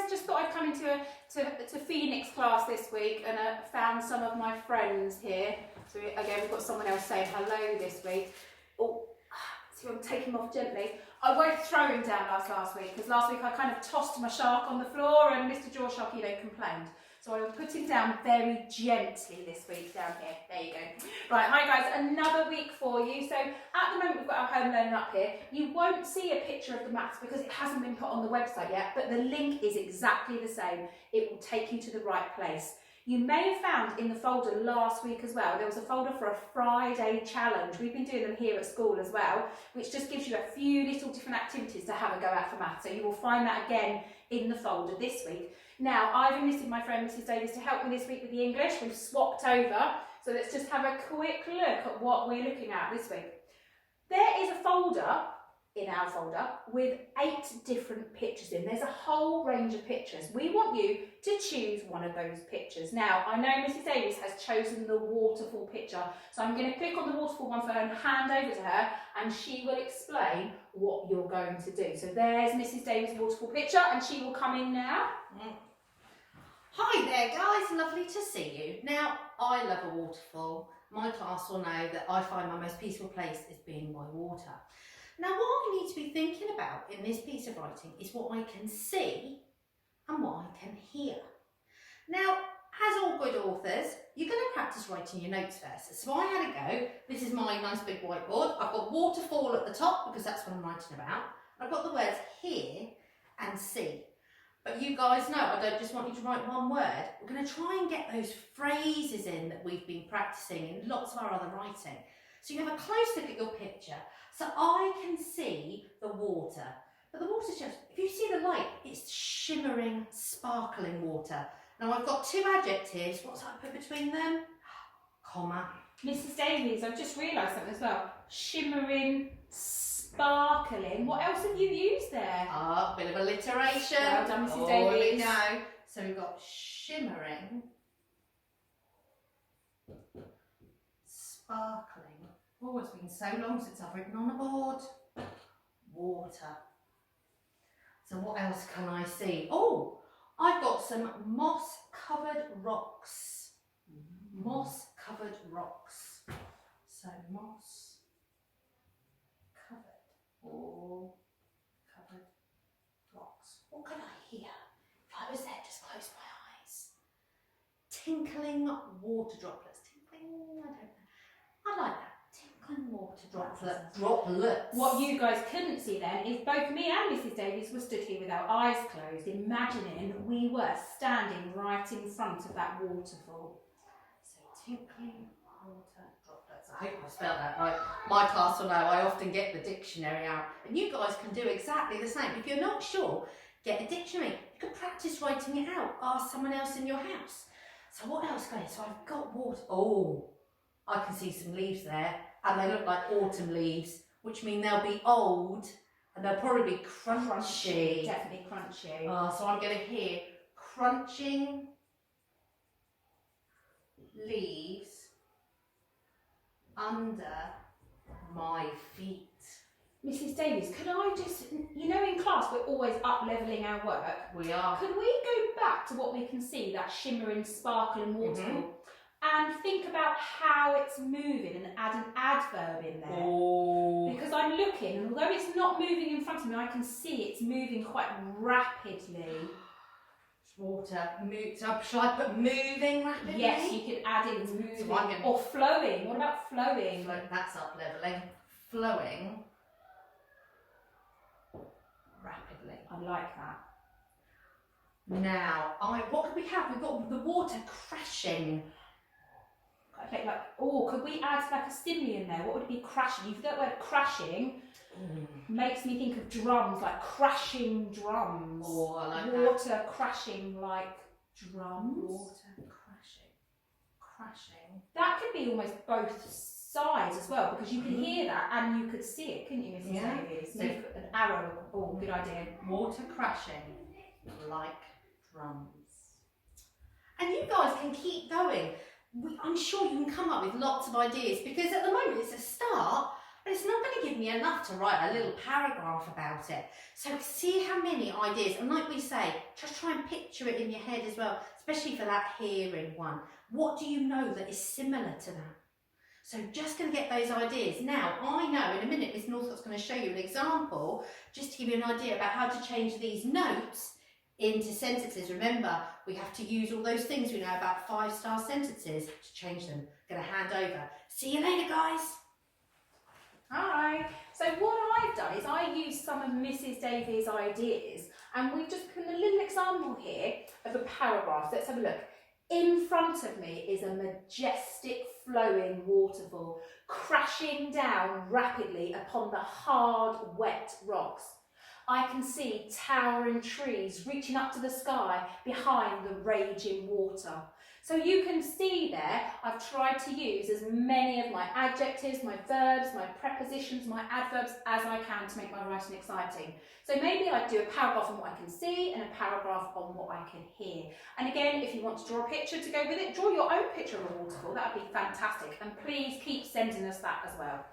guys, just thought I'd come into to Phoenix class this week and found some of my friends here. So again, we've got someone else saying hello this week. Oh, see, I'm taking him off gently. I won't throw him down last week, because last week I kind of tossed my shark on the floor and Mr. Jaw Sharky complained. So I will put him down very gently this week down here. There you go. Right, hi guys, another week for you. So at the moment we've got our home learning up here. You won't see a picture of the maths because it hasn't been put on the website yet, but the link is exactly the same. It will take you to the right place. You may have found in the folder last week as well, there was a folder for a Friday challenge. We've been doing them here at school as well, which just gives you a few little different activities to have a go at for maths. So you will find that again in the folder this week. Now, I've enlisted my friend Mrs. Davies to help me this week with the English. We've swapped over, so let's just have a quick look at what we're looking at this week. There is a folder in our folder with 8 different pictures in. There's a whole range of pictures. We want you to choose one of those pictures. Now, I know Mrs. Davies has chosen the waterfall picture, so I'm going to click on the waterfall one for her and hand over to her, and she will explain what you're going to do. So there's Mrs. Davies' waterfall picture, and she will come in now. Hi there guys, lovely to see you. Now, I love a waterfall. My class will know that I find my most peaceful place is being by water. Now, what I need to be thinking about in this piece of writing is what I can see and what I can hear. Now, as all good authors, you're going to practice writing your notes first. So I had a go. This is my nice big whiteboard. I've got waterfall at the top because that's what I'm writing about. I've got the words hear and see. But you guys know I don't just want you to write one word. We're going to try and get those phrases in that we've been practicing in lots of our other writing. So you have a close look at your picture. So I can see the water. But the water's just, if you see the light, it's shimmering, sparkling water. Now I've got 2 adjectives. What's that I put between them? Comma. Mrs. Davies, I've just realised something as well. Shimmering, sparkling. What else have you used there? Ah, bit of alliteration. Well done, Mrs. There we Davies. go. So we've got shimmering, sparkling. Oh, it's been so long since I've written on a board. Water. So what else can I see? Oh, I've got some moss-covered rocks. Moss-covered rocks. So moss covered or covered rocks. What could I hear? If I was there, just close my eyes. Tinkling water droplets. Tinkling, I don't know. I like that. Tinkling water droplets. What you guys couldn't see then is both me and Mrs. Davies were stood here with our eyes closed, imagining we were standing right in front of that waterfall. So tinkling water droplets. I hope I spelled that right. My class will know I often get the dictionary out, and you guys can do exactly the same. If you're not sure, get a dictionary. You can practice writing it out. Ask someone else in your house. So what else, guys? So I've got water. Oh, I can see some leaves there, and they look like autumn leaves, which mean they'll be old and they'll probably be crunchy. Definitely crunchy. So I'm going to hear crunching leaves under my feet. Mrs. Davies, could I just, you know, in class we're always up-levelling our work. We are. Could we go back to what we can see, that shimmering, sparkling waterfall, and think about how it's moving and add an adverb in there? Oh. Because I'm looking, and although it's not moving in front of me, I can see it's moving quite rapidly. Water. So shall I put moving rapidly? Yes, you can add in moving. So I'm gonna... Or flowing. What about flowing? That's up levelling. Flowing rapidly. I like that. Now, what could we have? We've got the water crashing. Okay, like, oh, could we add like a stimuli in there? What would it be? Crashing. You've got the word crashing. Makes me think of drums, like crashing drums. Oh, I like water that. crashing like drums. Water crashing. That could be almost both sides as well, because you can hear that and you could see it, couldn't you, Mrs. Davies? So Maybe put an arrow. Oh, good idea. Water crashing like drums. And you guys can keep going. I'm sure you can come up with lots of ideas, because at the moment it's a start, but it's not going to give me enough to write a little paragraph about it. So see how many ideas, and like we say, just try and picture it in your head as well, especially for that hearing one. What do you know that is similar to that? So just going to get those ideas. Now, I know in a minute Miss Northcott's going to show you an example, just to give you an idea about how to change these notes into sentences. Remember, we have to use all those things we know about 5-star sentences to change them. Going to hand over. See you later, guys. Hi. So what I've done is I used some of Mrs. Davies' ideas, and we've just put a little example here of a paragraph. Let's have a look. In front of me is a majestic flowing waterfall crashing down rapidly upon the hard, wet rocks. I can see towering trees reaching up to the sky behind the raging water. So you can see there, I've tried to use as many of my adjectives, my verbs, my prepositions, my adverbs as I can to make my writing exciting. So maybe I'd do a paragraph on what I can see and a paragraph on what I can hear. And again, if you want to draw a picture to go with it, draw your own picture of a waterfall. That would be fantastic. And please keep sending us that as well.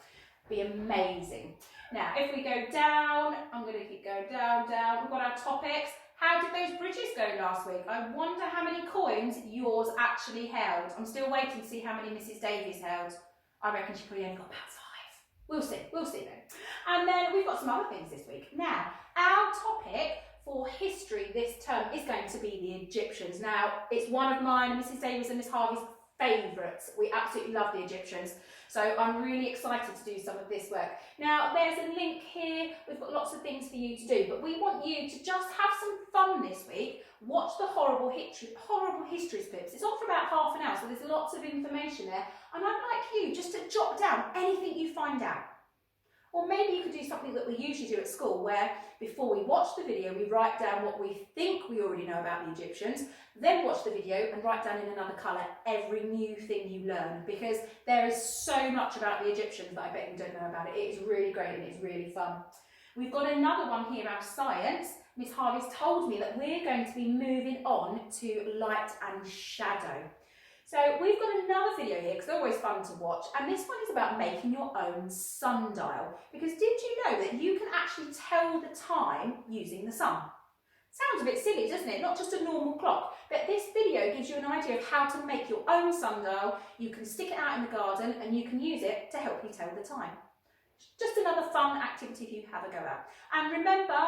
Be amazing. Now, if we go down, I'm going to keep going down. We've got our topics. How did those bridges go last week? I wonder how many coins yours actually held. I'm still waiting to see how many Mrs. Davies held. I reckon she probably only got about 5. We'll see then. And then we've got some other things this week. Now, our topic for history this term is going to be the Egyptians. Now, it's one of mine, Mrs. Davies and Miss Harvey's favourites. We absolutely love the Egyptians. So I'm really excited to do some of this work. Now, there's a link here. We've got lots of things for you to do, but we want you to just have some fun this week. Watch the horrible history clips. It's on for about half an hour, so there's lots of information there. And I'd like you just to jot down anything you find out. Or maybe you could do something that we usually do at school, where before we watch the video, we write down what we think we already know about the Egyptians, then watch the video and write down in another colour every new thing you learn, because there is so much about the Egyptians that I bet you don't know about it. It is really great and it's really fun. We've got another one here, our science. Miss Harvey's told me that we're going to be moving on to light and shadow. So we've got another video here, because they're always fun to watch, and this one is about making your own sundial. Because did you know that you can actually tell the time using the sun? Sounds a bit silly, doesn't it? Not just a normal clock. But this video gives you an idea of how to make your own sundial. You can stick it out in the garden and you can use it to help you tell the time. Just another fun activity if you have a go at. And remember,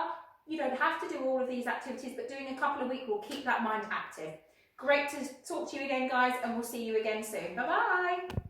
you don't have to do all of these activities, but doing a couple a week will keep that mind active. Great to talk to you again, guys, and we'll see you again soon. Bye-bye.